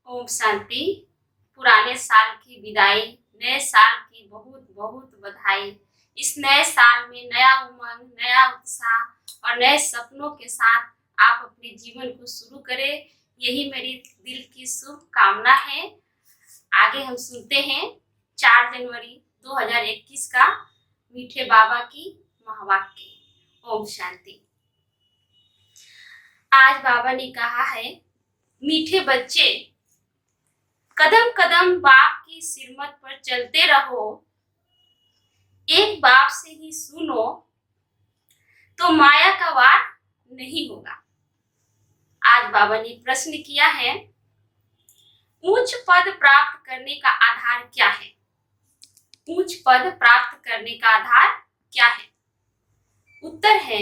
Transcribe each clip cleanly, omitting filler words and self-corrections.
ओम शांति। पुराने साल की विदाई, नए साल की बहुत बहुत बधाई। इस नए साल में नया उमंग, नया उत्साह और नए सपनों के साथ आप अपने जीवन को शुरू करें, यही मेरी दिल की शुभकामना है। आगे हम सुनते हैं 4 जनवरी 2021 का मीठे बाबा की महावाक्य। ओम शांति। आज बाबा ने कहा है, मीठे बच्चे, कदम कदम बाप की सिरमत पर चलते रहो, एक बाप से ही सुनो तो माया का वार नहीं होगा। आज बाबा ने प्रश्न किया है, ऊंच पद प्राप्त करने का आधार क्या है? ऊंच पद प्राप्त करने का आधार क्या है? उत्तर है,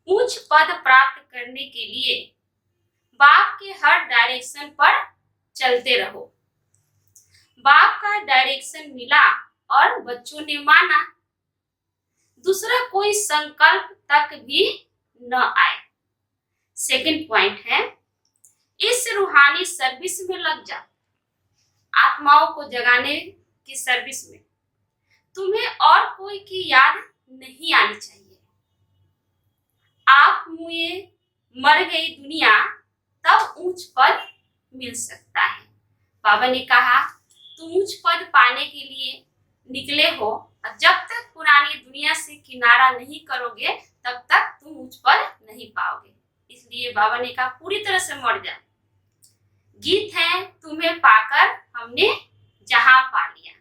ऊंच पद प्राप्त करने के लिए बाप के हर डायरेक्शन पर चलते रहो। बाप का डायरेक्शन मिला और बच्चों ने माना, दूसरा कोई संकल्प तक भी न आए। सेकंड पॉइंट है, इस रूहानी सर्विस में लग जा, आत्माओं को जगाने की सर्विस में। तुम्हें और कोई की याद नहीं आनी चाहिए। आप मुए मर गई दुनिया, तब ऊंच पद मिल सकता है। बाबा ने कहा, तुम ऊंच पद पाने के लिए निकले हो, और जब तक पुरानी दुनिया से किनारा नहीं करोगे तब तक तुम ऊंच पद नहीं पाओगे। इसलिए बाबा ने कहा, पूरी तरह से मर जा। गीत है, तुम्हें पाकर हमने जहां पा लिया।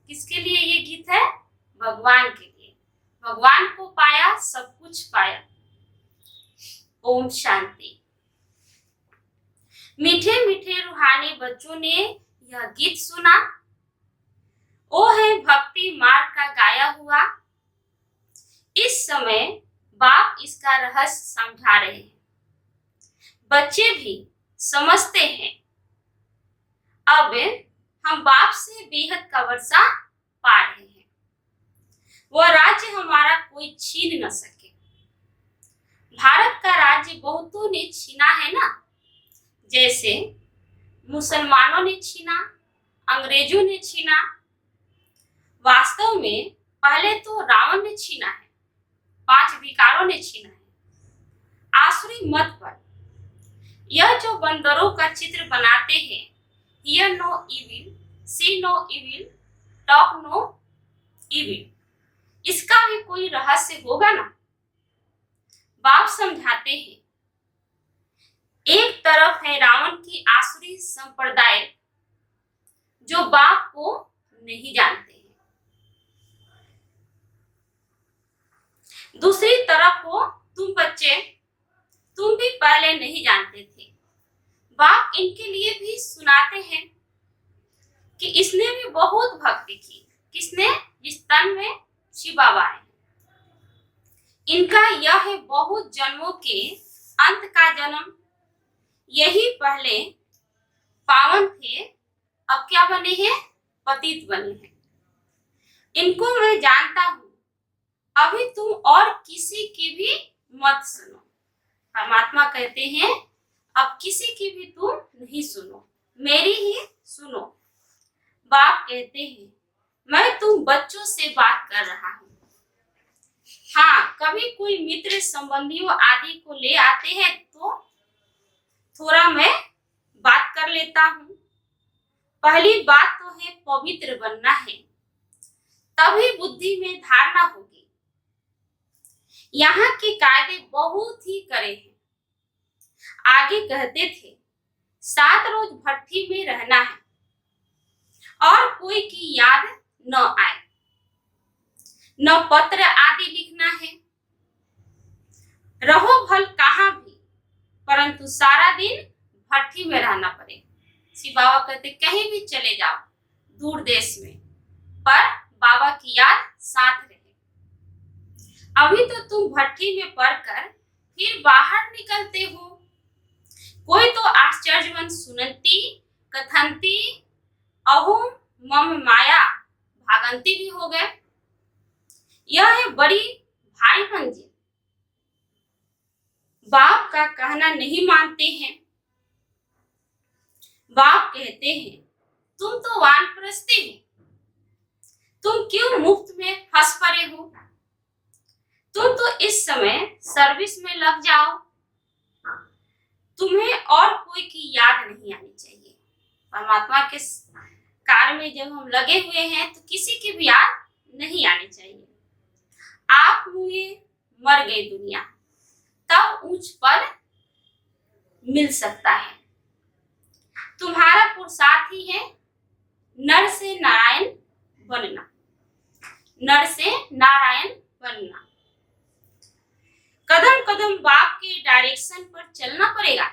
किसके लिए ये गीत है? भगवान के लिए। भगवान को पाया, सब कुछ पाया। ओम शांति। मीठे मीठे रूहानी बच्चों ने यह गीत सुना। ओ है भक्ति मार्ग का गाया हुआ। इस समय बाप इसका रहस्य समझा रहे हैं। बच्चे भी समझते हैं। अब हम बाप से बेहद का वर्षा पा रहे हैं। वह राज्य हमारा कोई छीन न सके। भारत का राज्य बहुतों ने छीना है ना, जैसे मुसलमानों ने छीना, अंग्रेजों ने छीना। वास्तव में पहले तो रावण ने छीना है, 5 विकारों ने छीना है। आसुरी मत पर यह जो बंदरों का चित्र बनाते हैं, hear no evil, see no evil, talk no evil, इसका भी कोई रहस्य होगा ना। बाप समझाते हैं, एक तरफ है रावण की आसुरी संप्रदाय जो बाप को नहीं जानते हैं, दूसरी तरफ हो तुम बच्चे, तुम भी पहले नहीं जानते थे। बाप इनके लिए भी सुनाते हैं कि इसने भी बहुत भक्ति की। किसने? जिस तन में शिव बाबा है। इनका यह है बहुत जन्मों के अंत का जन्म। यही पहले पावन थे, अब क्या बने हैं? पतित बने हैं। इनको मैं जानता हूं, अभी तुम और किसी की भी मत सुनो। परमात्मा कहते हैं, अब किसी की भी तुम नहीं सुनो, मेरी ही सुनो। बाप कहते हैं, मैं तुम बच्चों से बात कर रहा हूं। हाँ, कभी कोई मित्र संबंधियों आदि को ले आते हैं तो थोड़ा मैं बात कर लेता हूँ। पहली बात तो है पवित्र बनना है, तभी बुद्धि में धारणा होगी। यहाँ के कायदे बहुत ही कड़े हैं। आगे कहते थे, 7 रोज भट्ठी में रहना है और कोई की याद न आए, न पत्र आदि लिखना है। रहो भल कहाँ भी, परंतु सारा दिन भट्ठी में रहना पड़े। शिव बाबा कहते, कहीं भी चले जाओ दूर देश में, पर बाबा की याद साथ रहे। अभी तो तुम भट्ठी में पढ़कर फिर बाहर निकलते हो। कोई तो आश्चर्यवन सुनती कथंती अहो मम माया भागंती भी हो गए। यह है बड़ी भारी मंजिल। बाप का कहना नहीं मानते हैं। बाप कहते हैं तुम तो वानप्रस्थी हो, तुम क्यों मुफ्त में फंस पड़े हो, तुम तो इस समय सर्विस में लग जाओ, तुम्हें और कोई की याद नहीं आनी चाहिए। परमात्मा के कार्य में जब हम लगे हुए हैं तो किसी की भी याद नहीं आनी चाहिए। आप हुए मर गए दुनिया, तब ऊंच पद मिल सकता है। तुम्हारा पुरुषार्थ ही है नर से नारायण बनना, नर से नारायण बनना। कदम कदम बाप के डायरेक्शन पर चलना पड़ेगा,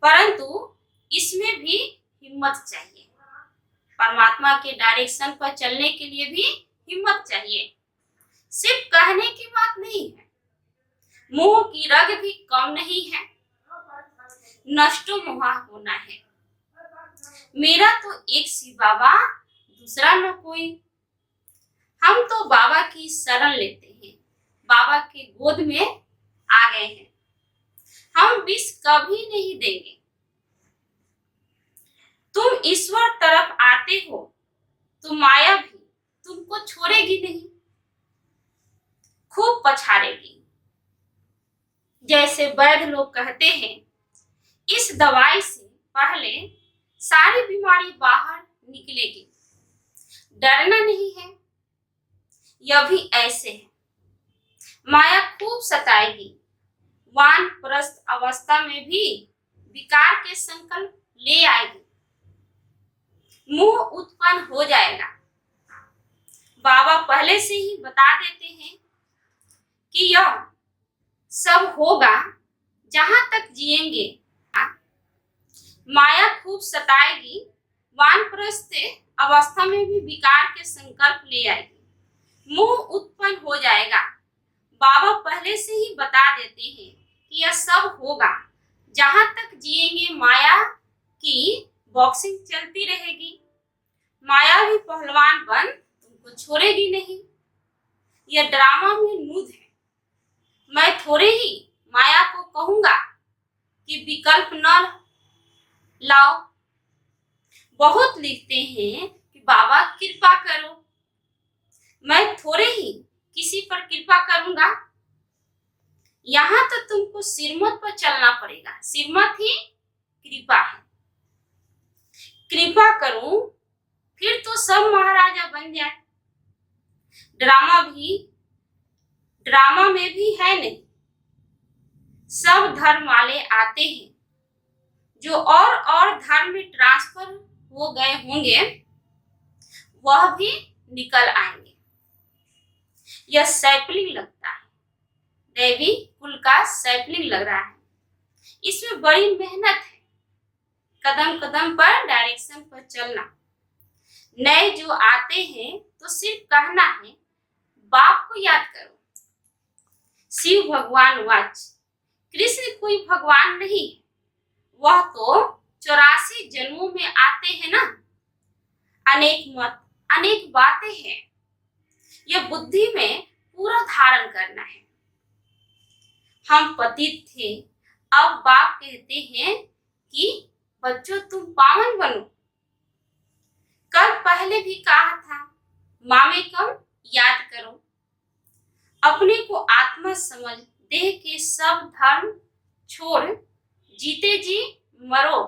परंतु इसमें भी हिम्मत चाहिए। परमात्मा के डायरेक्शन पर चलने के लिए भी हिम्मत चाहिए। सिर्फ कहने की बात नहीं है, मोह की रग भी कम नहीं है। नष्टो मोहा होना है, मेरा तो एक सी बाबा दूसरा न कोई। हम तो बाबा की शरण लेते हैं, बाबा के गोद में आ गए हैं, हम विष कभी नहीं देंगे। तुम ईश्वर तरफ आते हो तो माया भी तुमको छोड़ेगी नहीं, खूब पछाड़ेगी। जैसे वैद्य लोग कहते हैं इस दवाई से पहले सारी बीमारी बाहर निकलेगी, डरना नहीं है। यह भी ऐसे है, माया खूब सताएगी, वानप्रस्थ अवस्था में भी विकार के संकल्प ले आएगी, मोह उत्पन्न हो जाएगा। बाबा पहले से ही बता देते हैं कि यह सब होगा जहां तक जिएंगे। माया खूब सताएगी, वानप्रस्थ अवस्था में भी विकार के संकल्प ले आएगी, मोह उत्पन्न हो जाएगा। बाबा पहले से ही बता देते हैं कि यह सब होगा जहां तक जिएंगे। माया की बॉक्सिंग चलती रहेगी, माया भी पहलवान बन तुमको छोड़ेगी नहीं। यह ड्रामा में नूद है। मैं थोड़े ही माया को कहूंगा कि विकल्प न लाओ। बहुत लिखते हैं कि बाबा कृपा करो, मैं थोड़े ही किसी पर कृपा करूंगा। यहाँ तो तुमको सिरमत पर चलना पड़ेगा, सिरमत ही कृपा है। कृपा करूं फिर तो सब महाराजा बन जाए। ड्रामा में भी है नहीं, सब धर्म वाले आते हैं, जो और धर्म में ट्रांसफर हो गए होंगे वह भी निकल आएंगे। यह सैपलिंग लगता है, देवी कुल का सैपलिंग लग रहा है। इसमें बड़ी मेहनत है, कदम कदम पर डायरेक्शन पर चलना। नए जो आते हैं तो सिर्फ कहना है बाप को याद करो। शिव भगवान वाच, कृष्ण कोई भगवान नहीं, वह तो 84 जन्मों में आते हैं ना। अनेक मत, अनेक बातें हैं, यह बुद्धि में पूरा धारण करना है। हम पतित थे, अब बाप कहते हैं कि बच्चों तुम पावन बनो। कल पहले भी कहा था, मामे कम याद करो, अपने को आत्मा समझ, देह के सब धर्म छोड़, जीते जी मरो।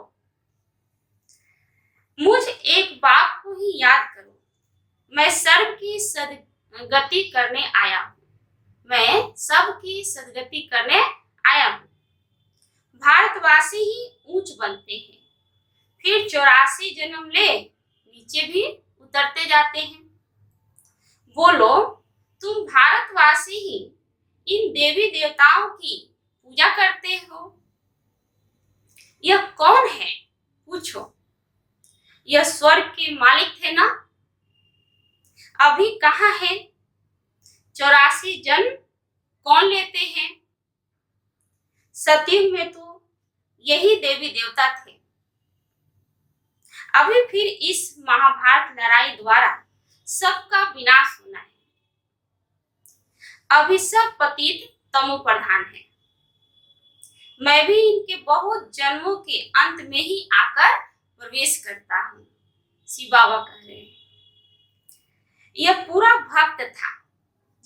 मुझ एक बाप को ही याद करो, मैं सर्व की सदगति करने आया हूँ, मैं सबकी सदगति करने आया हूँ। भारतवासी ही ऊंच बनते हैं, फिर 84 जन्म ले नीचे भी उतरते जाते हैं। बोलो तुम भारतवासी ही इन देवी देवताओं की पूजा करते हो, यह कौन है पूछो। यह स्वर्ग के मालिक थे ना, अभी कहाँ है? 84 जन्म कौन लेते हैं? सतयुग में तो यही देवी देवता थे, अभी फिर इस महाभारत लड़ाई द्वारा सबका विनाश होना है। अभी सब पतित तमो प्रधान है, मैं भी इनके बहुत जन्मों के अंत में ही आकर प्रवेश करता हूँ। शिव बाबा कह रहे हैं यह पूरा भक्त था,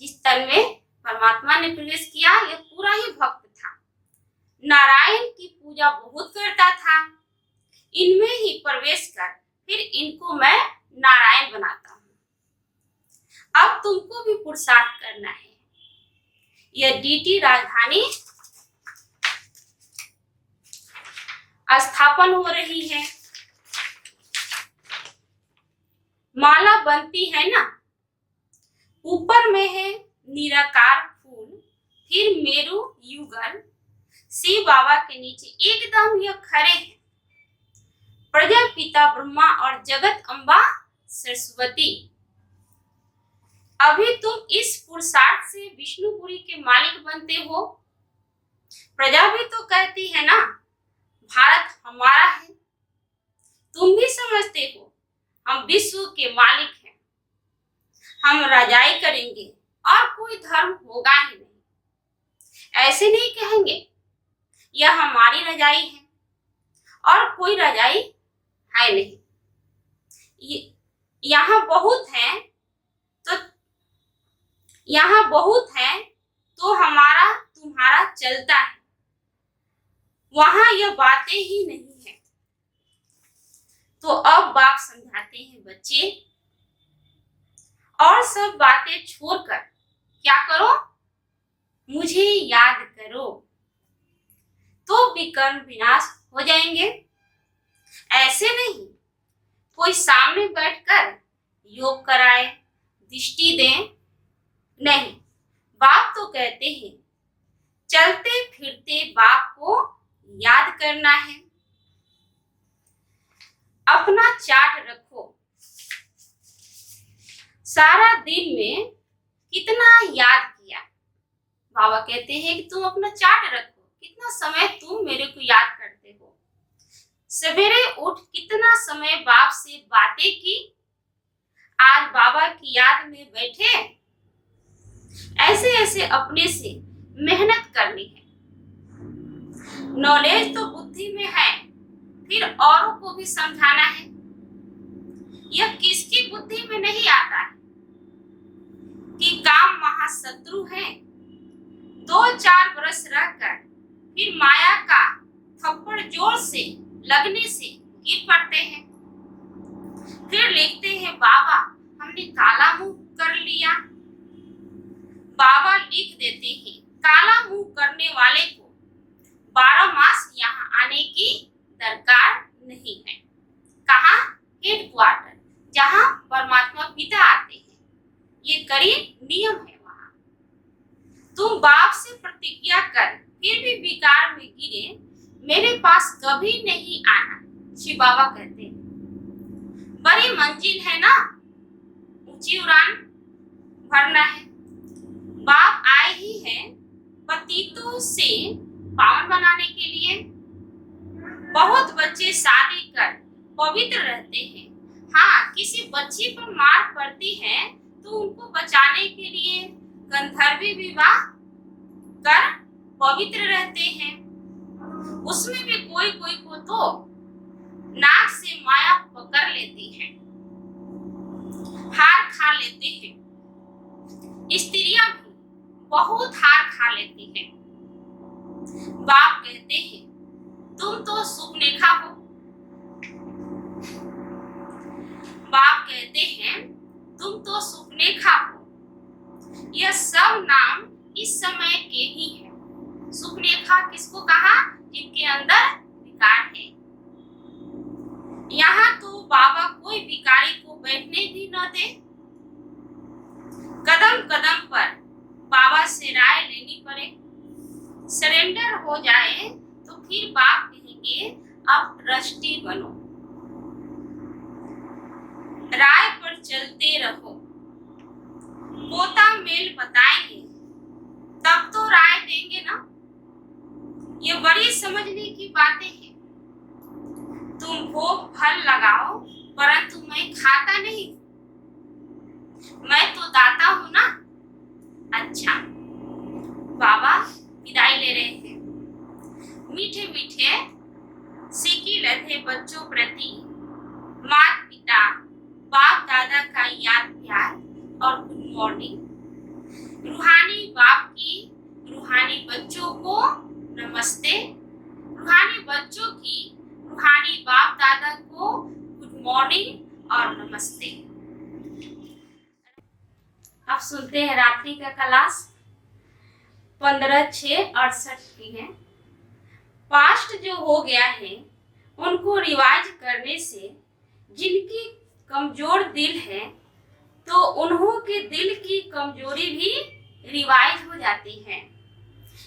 जिस तन में परमात्मा ने प्रवेश किया यह पूरा ही भक्त था। नारायण की पूजा बहुत करता था, इनमें ही प्रवेश कर फिर इनको मैं नारायण बनाता हूँ। अब तुमको भी पुरुषार्थ करना है। यह डीटी राजधानी स्थापन हो रही है। माला बनती है ना, ऊपर में है निराकार फूल, फिर मेरू युगल, शिव बाबा के नीचे एकदम यह खड़े हैं प्रजापिता ब्रह्मा और जगत अम्बा सरस्वती। अभी तुम इस पुरुषार्थ से विष्णुपुरी के मालिक बनते हो। प्रजा भी तो कहती है ना भारत हमारा है। तुम भी समझते हो हम विश्व के मालिक हैं, हम राजाई करेंगे और कोई धर्म होगा ही नहीं। ऐसे नहीं कहेंगे यह हमारी रजाई है और कोई रजाई है नहीं। यहाँ बहुत है तो हमारा तुम्हारा चलता है, वहां यह बातें ही नहीं है। तो अब बाप समझाते हैं बच्चे, और सब बातें छोड़कर क्या करो, मुझे याद करो तो विकर्म विनाश हो जाएंगे। ऐसे नहीं कोई सामने बैठकर योग कराए, दृष्टि दे, नहीं। बाप तो कहते हैं चलते फिरते बाप को याद करना है। अपना चार्ट रखो, सारा दिन में कितना याद किया। बाबा कहते हैं कि तुम अपना चार्ट रखो, कितना समय तुम मेरे को याद करते हो। सवेरे उठ कितना समय बाप से बातें की, आज बाबा की याद में बैठे। ऐसे ऐसे अपने से मेहनत करनी है। नॉलेज तो बुद्धि में है, फिर औरों को भी समझाना है। यह किसकी बुद्धि में नहीं आता है कि काम महाशत्रु है। 2-4 वर्ष रहकर फिर माया का थप्पड़ जोर से लगने से गिर पड़ते हैं। फिर लिखते हैं बाबा हमने काला मुंह कर लिया। बाबा लिख देते हैं काला मुंह करने वाले को 12 मास यहाँ आने की दरकार नहीं है। कहाँ? हेडक्वार्टर, जहाँ परमात्मा पिता आते हैं। ये करीब नियम है वहाँ। तुम बाप से प्रतिज्ञा कर फिर भी विकार में गिरे, मेरे पास कभी नहीं आना। शिव बाबा कहते हैं बड़ी मंजिल है ना, ऊंची उड़ान भरना है। बाप आए ही हैं पतितों से पावन बनाने के लिए। बहुत बच्चे शादी कर पवित्र रहते हैं। हाँ, किसी बच्ची पर मार पड़ती है तो उनको बचाने के लिए गंधर्वी विवाह कर पवित्र रहते हैं। उसमें भी कोई कोई को तो नाक से माया पकड़ लेती है, हार खा लेते हैं। स्त्रियां भी बहुत हार खा लेती हैं। बाप कहते हैं तुम तो सुपनेखा हो। बाप कहते हैं तुम तो सुपनेखा हो। यह सब नाम इस समय के ही है। सुपनेखा किसको कहा? जिनके अंदर विकार है। यहाँ तो बाबा कोई भिखारी को बैठने भी न दे। कदम कदम पर बाबा से राय लेनी पड़े। सरेंडर हो जाए तो फिर बाप कहेंगे अब ट्रस्टी बनो। राय पर चलते रहो। पोता मेल बताएंगे तब तो राय देंगे ना। ये बड़ी समझने की बातें हैं। तुम भोग फल लगाओ परंतु मैं खाता नहीं, मैं तो दाता हूं ना। अच्छा, बाबा विदाई ले रहे हैं। लदे बच्चों प्रति माता पिता बाप दादा का याद प्यार और गुड मॉर्निंग। रूहानी बाप की रूहानी बच्चों को नमस्ते। रूहानी बच्चों की रूहानी बाप दादा को गुड मॉर्निंग और नमस्ते। अब सुनते हैं रात्रि का क्लास 15/6/68 की है। पास्ट जो हो गया है उनको रिवाइज करने से जिनकी कमजोर दिल है तो उन्हों के दिल की कमजोरी भी रिवाइज हो जाती है।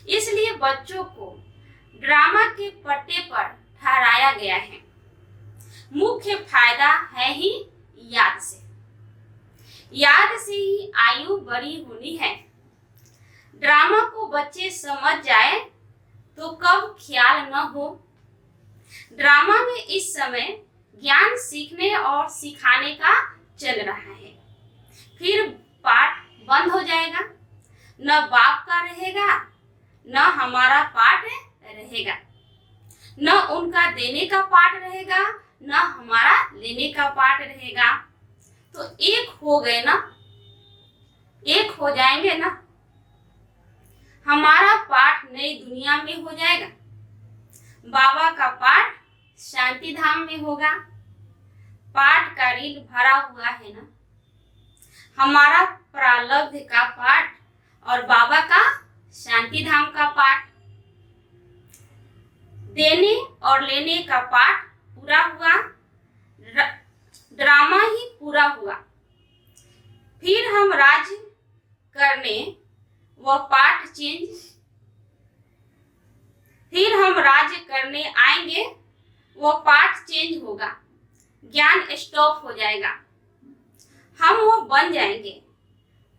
इसलिए बच्चों को ड्रामा के पट्टे पर ठहराया गया है। मुख्य फायदा है ही याद से। याद से ही आयु बड़ी होनी है। ड्रामा को बच्चे समझ जाए तो कब ख्याल न हो। ड्रामा में इस समय ज्ञान सीखने और सिखाने का चल रहा है। फिर पाठ बंद हो जाएगा, न बाप का रहेगा न हमारा पाठ रहेगा, न उनका देने का पाठ रहेगा न हमारा लेने का पाठ रहेगा। तो एक हो गए ना, एक हो जाएंगे ना। हमारा पाठ नई दुनिया में हो जाएगा, बाबा का पाठ शांति धाम में होगा। पाठ का ऋण भरा हुआ है ना, हमारा प्रारब्ध का पाठ और बाबा का शांति धाम का पाठ। देने और लेने का पाठ पूरा हुआ, ड्रामा ही पूरा हुआ। फिर हम राज्य करने वह पाठ चेंज, फिर हम राज्य करने आएंगे वो पाठ चेंज होगा, ज्ञान स्टॉप हो जाएगा, हम वो बन जाएंगे।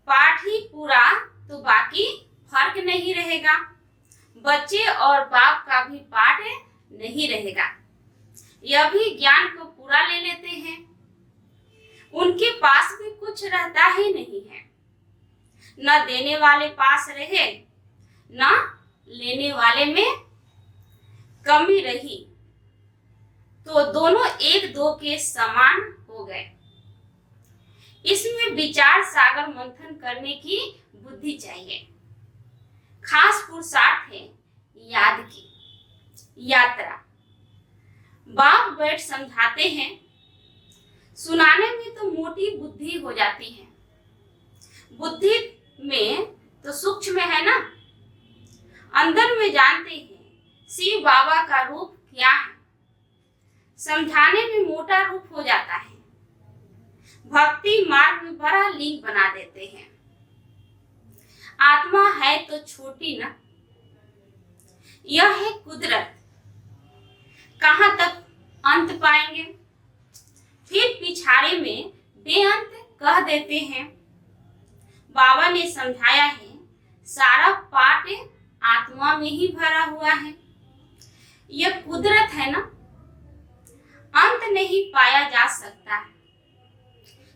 पाठ ही पूरा तो बाकी फर्क नहीं रहेगा। बच्चे और बाप का भी पाठ नहीं रहेगा। यह भी ज्ञान को पूरा ले लेते हैं, उनके पास भी कुछ रहता ही नहीं है। न देने वाले पास रहे न लेने वाले में कमी रही, तो दोनों एक दो के समान हो गए। इसमें विचार सागर मंथन करने की बुद्धि चाहिए। खास पुरुषार्थ है याद की यात्रा। बाप बैठ समझाते हैं, सुनाने में तो मोटी बुद्धि हो जाती है, बुद्धि में तो सूक्ष्म है ना। अंदर में जानते हैं शिव बाबा का रूप क्या है, समझाने में मोटा रूप हो जाता है। भक्ति मार्ग में बड़ा लिंक बना देते हैं। आत्मा है तो छोटी ना, यह है कुदरत, कहां तक अंत पाएंगे। फिर पिछाड़े में बेअंत कह देते हैं। बाबा ने समझाया है सारा पाठ आत्मा में ही भरा हुआ है। यह कुदरत है ना, अंत नहीं पाया जा सकता।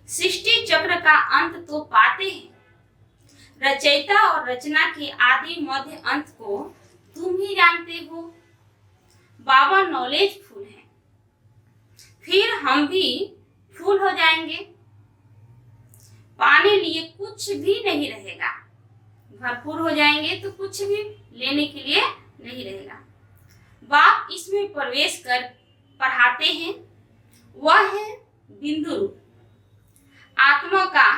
सृष्टि चक्र का अंत तो पाते हैं, रचयिता और रचना के आदि मध्य अंत को तुम ही जानते हो। बाबा नॉलेज फुल है, फिर हम भी फुल हो जाएंगे। पाने लिए कुछ भी नहीं रहेगा, भरपूर हो जाएंगे तो कुछ भी लेने के लिए नहीं रहेगा। बाप इसमें प्रवेश कर पढ़ाते हैं, वह है बिंदु रूप। आत्मा का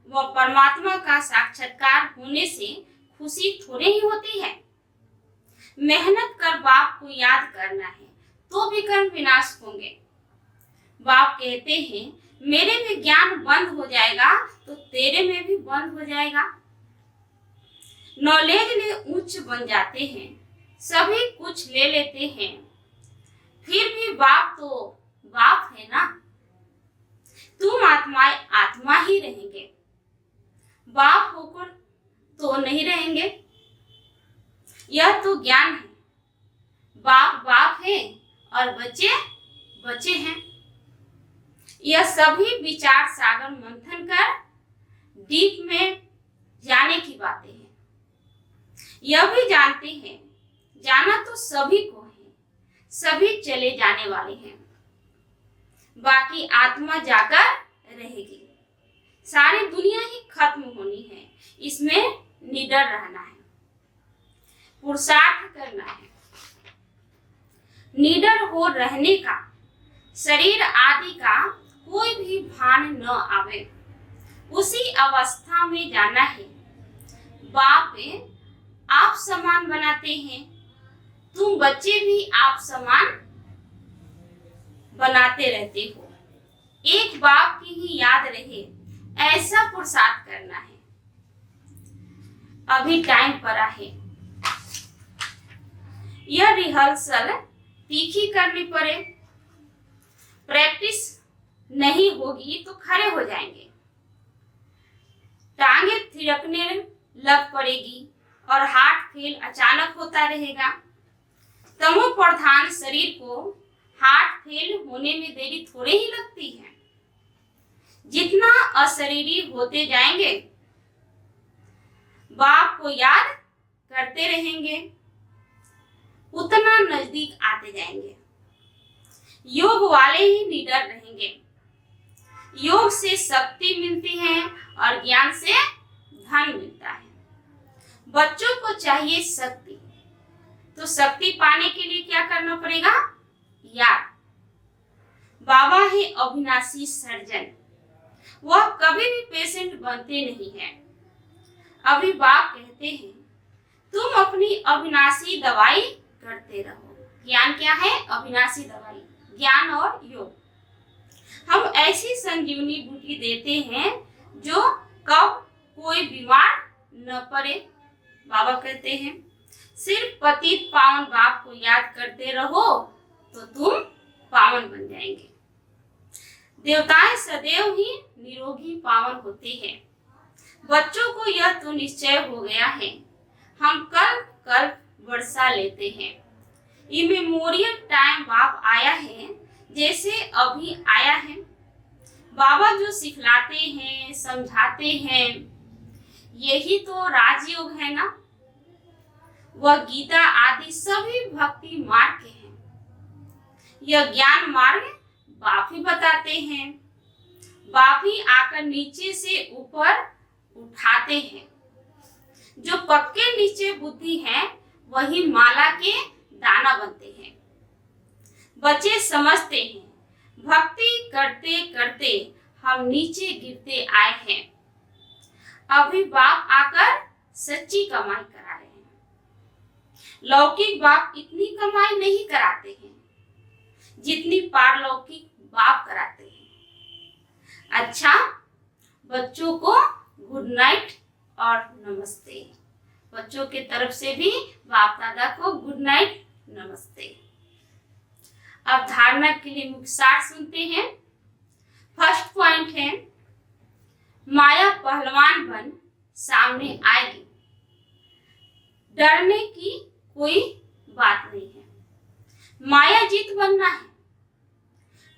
व परमात्मा का साक्षात्कार होने से खुशी थोड़ी ही होती है। मेहनत कर बाप को याद करना है तो भी कर्म विनाश होंगे। बाप कहते हैं मेरे में ज्ञान बंद हो जाएगा तो तेरे में भी बंद हो जाएगा। नॉलेज ले उच्च बन जाते हैं, सभी कुछ ले लेते हैं, फिर भी बाप तो बाप है ना। तुम आत्माएं आत्मा ही रहेंगे, बाप होकर तो नहीं रहेंगे। यह तो ज्ञान है। बाप बाप है और बच्चे बच्चे हैं। यह सभी विचार सागर मंथन कर डीप में जाने की बातें हैं। यह भी जानते हैं जाना तो सभी को है, सभी चले जाने वाले हैं, बाकी आत्मा जाकर रहेगी। सारी दुनिया ही खत्म होनी है, इसमें निडर रहना है, पुरुषार्थ करना है। निडर हो रहने का, शरीर आदि का कोई भी भान न आवे, उसी अवस्था में जाना है। बाप आप समान बनाते हैं, तुम बच्चे भी आप समान बनाते रहते हो। एक बाप की ही याद रहे, ऐसा पुरुषार्थ करना है। अभी टाइम पड़ा है, यह रिहर्सल तीखी करनी पड़े। प्रैक्टिस नहीं होगी तो खड़े हो जाएंगे, टांगे थिरकने लग पड़ेगी और हार्ट फेल अचानक होता रहेगा। तमो प्रधान शरीर को हार्ट फेल होने में देरी थोड़े ही लगती है। जितना अशरीरी होते जाएंगे, बाप को याद करते रहेंगे, उतना नजदीक आते जाएंगे। योग वाले ही निडर रहेंगे। योग से शक्ति मिलती है और ज्ञान से धन मिलता है। बच्चों को चाहिए शक्ति, तो शक्ति पाने के लिए क्या करना पड़ेगा? याद। बाबा है अविनाशी सर्जन, वह कभी भी पेशेंट बनते नहीं हैं। अभी बाप कहते हैं तुम अपनी अविनाशी दवाई करते रहो। ज्ञान क्या है? अविनाशी दवाई, ज्ञान और योग। हम ऐसी संजीवनी बूटी देते हैं जो कब कोई बीमार न पड़े। बाबा कहते हैं सिर्फ पतित पावन बाप को याद करते रहो तो तुम पावन बन जाएंगे। देवताएं सदैव ही निरोगी पावन होते हैं। बच्चों को यह तो निश्चय हो गया है, हम कल कल वर्षा लेते हैं। इमेमोरियल टाइम बाप आया है, जैसे अभी आया है। बाबा जो सिखलाते हैं, समझाते हैं, यही तो राजयोग है ना। वह गीता आदि सभी भक्ति मार्ग के हैं। यह ज्ञान मार्ग बाप ही बताते हैं। बाप ही आकर नीचे से ऊपर उठाते हैं। जो पक्के नीचे बुद्धि है वही माला के दाना बनते हैं। बच्चे समझते हैं भक्ति करते करते हम नीचे गिरते आए हैं। अभी बाप आकर सच्ची कमाई करा रहे हैं। लौकिक बाप इतनी कमाई नहीं कराते हैं जितनी पारलौकिक बाप कराते हैं। अच्छा, बच्चों को गुड नाइट और नमस्ते। बच्चों के तरफ से भी बाप दादा को गुड नाइट, नमस्ते। अब धारणा के लिए मुख्य सार सुनते हैं। फर्स्ट पॉइंट है, माया पहलवान बन सामने आएगी। डरने की कोई बात नहीं है। माया जीत बनना है।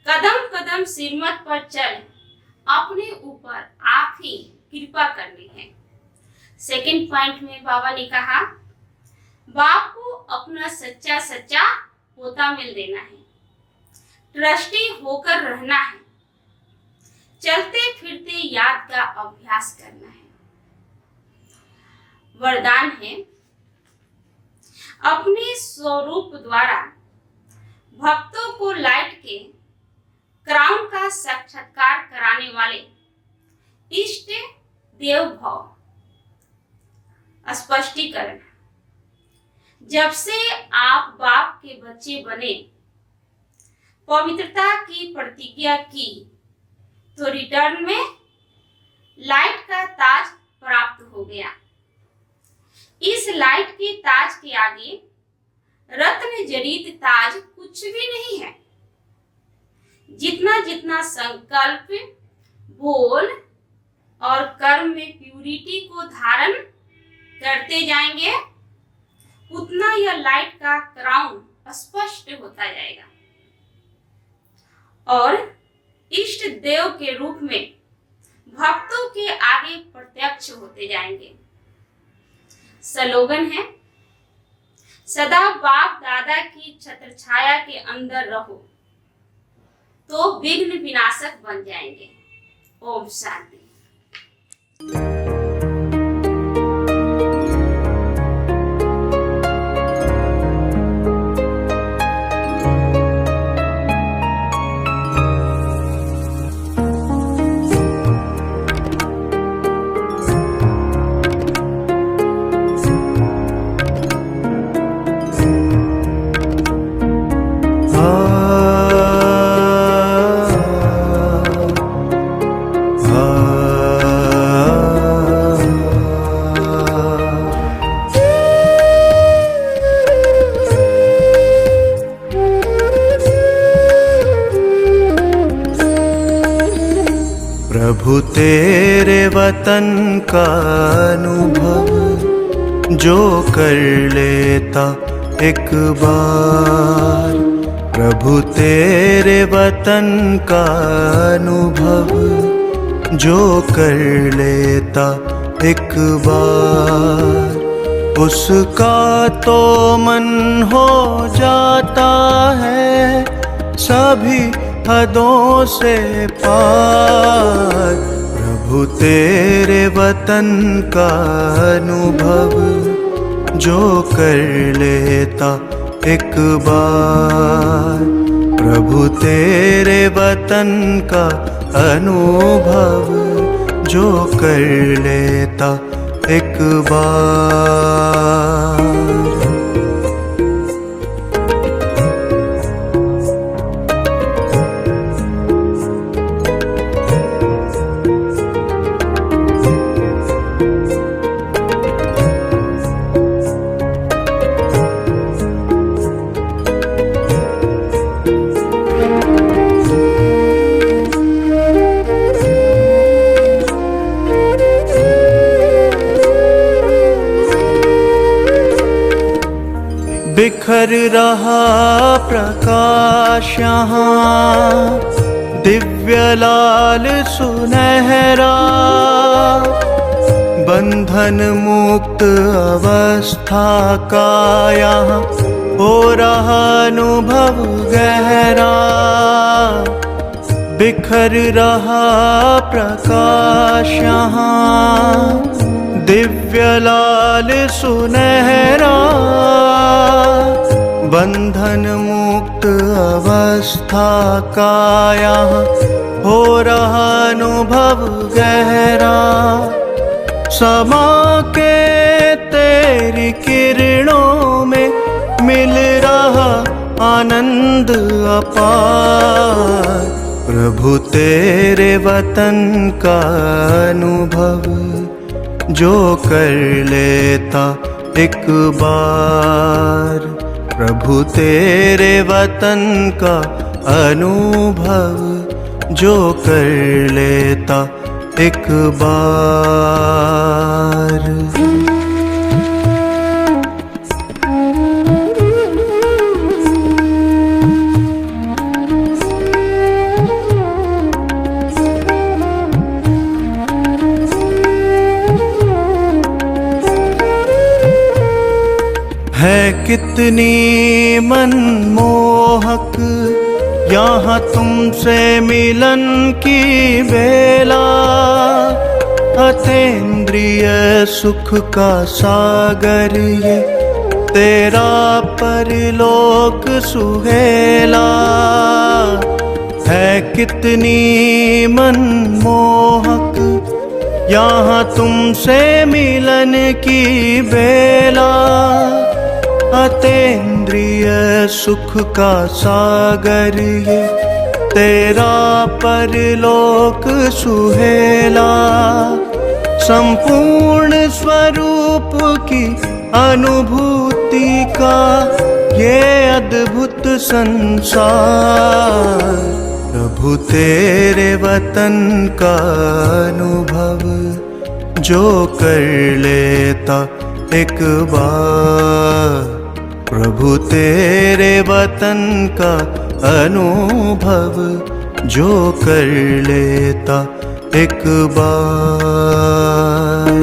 कदम कदम सिरमत पर चल, अपने ऊपर आप ही कृपा करनी है। सेकंड पॉइंट में बाबा ने कहा, बाप को अपना सच्चा सच्चा पोता मिल देना है। ट्रस्टी होकर रहना है। चलते फिरते याद का अभ्यास करना है। वरदान है, अपने स्वरूप द्वारा भक्तों को लाइट के क्राउन का साक्षात्कार कराने वाले इष्ट देव भव। स्पष्टीकरण, जब से आप बाप के बच्चे बने, पवित्रता की प्रतिज्ञा की, तो रिटर्न में लाइट का ताज प्राप्त हो गया। इस लाइट के ताज के आगे रत्न जड़ित ताज कुछ भी नहीं है। जितना जितना संकल्प, बोल और कर्म में प्यूरिटी को धारण करते जाएंगे, उतना यह लाइट का क्राउन स्पष्ट होता जाएगा और इष्ट देव के रूप में भक्तों के आगे प्रत्यक्ष होते जाएंगे। स्लोगन है, सदा बाप दादा की छत्र छाया के अंदर रहो तो विघ्न विनाशक बन जाएंगे। ओम शांति। प्रभु तेरे वतन का अनुभव जो कर लेता एक बार, प्रभु तेरे वतन का अनुभव जो कर लेता एक बार, उसका तो मन हो जाता है सभी हदों से पार। प्रभु तेरे वतन का अनुभव जो कर लेता एक बार, प्रभु तेरे वतन का अनुभव जो कर लेता एक बार। बिखर रहा प्रकाश यहाँ दिव्य लाल सुनहरा, बंधन मुक्त अवस्था का यहाँ हो रहा अनुभव गहरा। बिखर रहा प्रकाश यहाँ दिव्य लाल सुनहरा, बंधन मुक्त अवस्था का यहाँ हो रहा अनुभव गहरा। समा के तेरी किरणों में मिल रहा आनंद अपार, प्रभु तेरे वतन का अनुभव जो कर लेता एक बार, प्रभु तेरे वतन का अनुभव जो कर लेता एक बार। है कितनी मनमोहक यहाँ तुमसे मिलन की बेला, अतीन्द्रिय सुख का सागर ये तेरा परलोक सुहेला। है कितनी मनमोहक यहाँ तुमसे मिलन की बेला, अतीन्द्रिय सुख का सागर ये तेरा परलोक सुहेला। संपूर्ण स्वरूप की अनुभूति का ये अद्भुत संसार, प्रभु तेरे वतन का अनुभव जो कर लेता एक बार, प्रभु तेरे वतन का अनुभव जो कर लेता एक बार।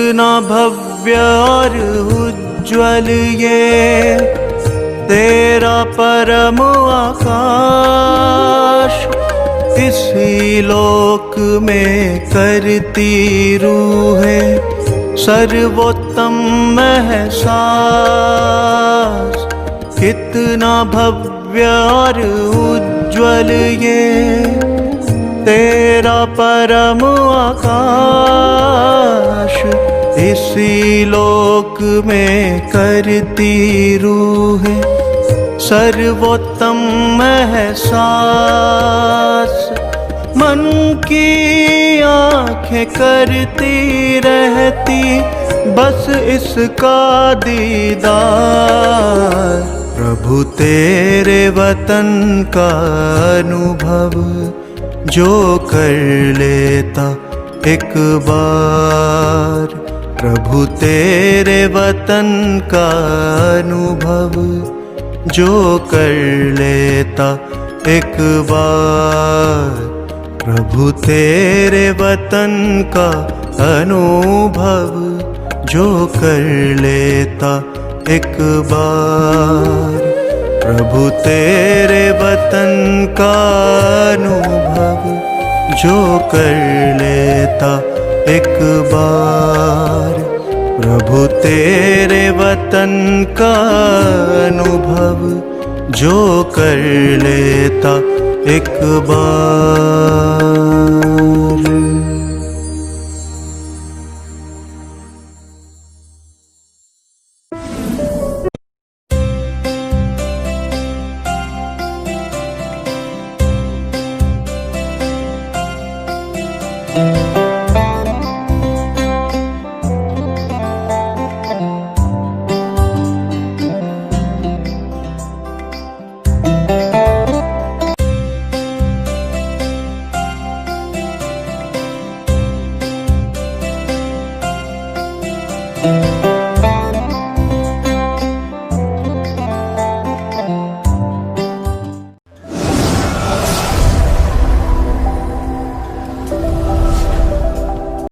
कितना भव्य और उज्ज्वल ये तेरा परम आकाश, इसी लोक में करती रूहें सर्वोत्तम एहसास। कितना भव्य और उज्ज्वल ये तेरा परम आकाश, इसी लोक में करती रूहें सर्वोत्तम एहसास। मन की आँखें करती रहती बस इसका दीदार। प्रभु तेरे वतन का अनुभव जो कर लेता एक बार, प्रभु तेरे वतन का अनुभव जो कर लेता एक बार, प्रभु तेरे वतन का अनुभव जो कर लेता एक बार, प्रभु तेरे वतन का अनुभव जो कर लेता एक बार, प्रभु तेरे वतन का अनुभव जो कर लेता एक बार।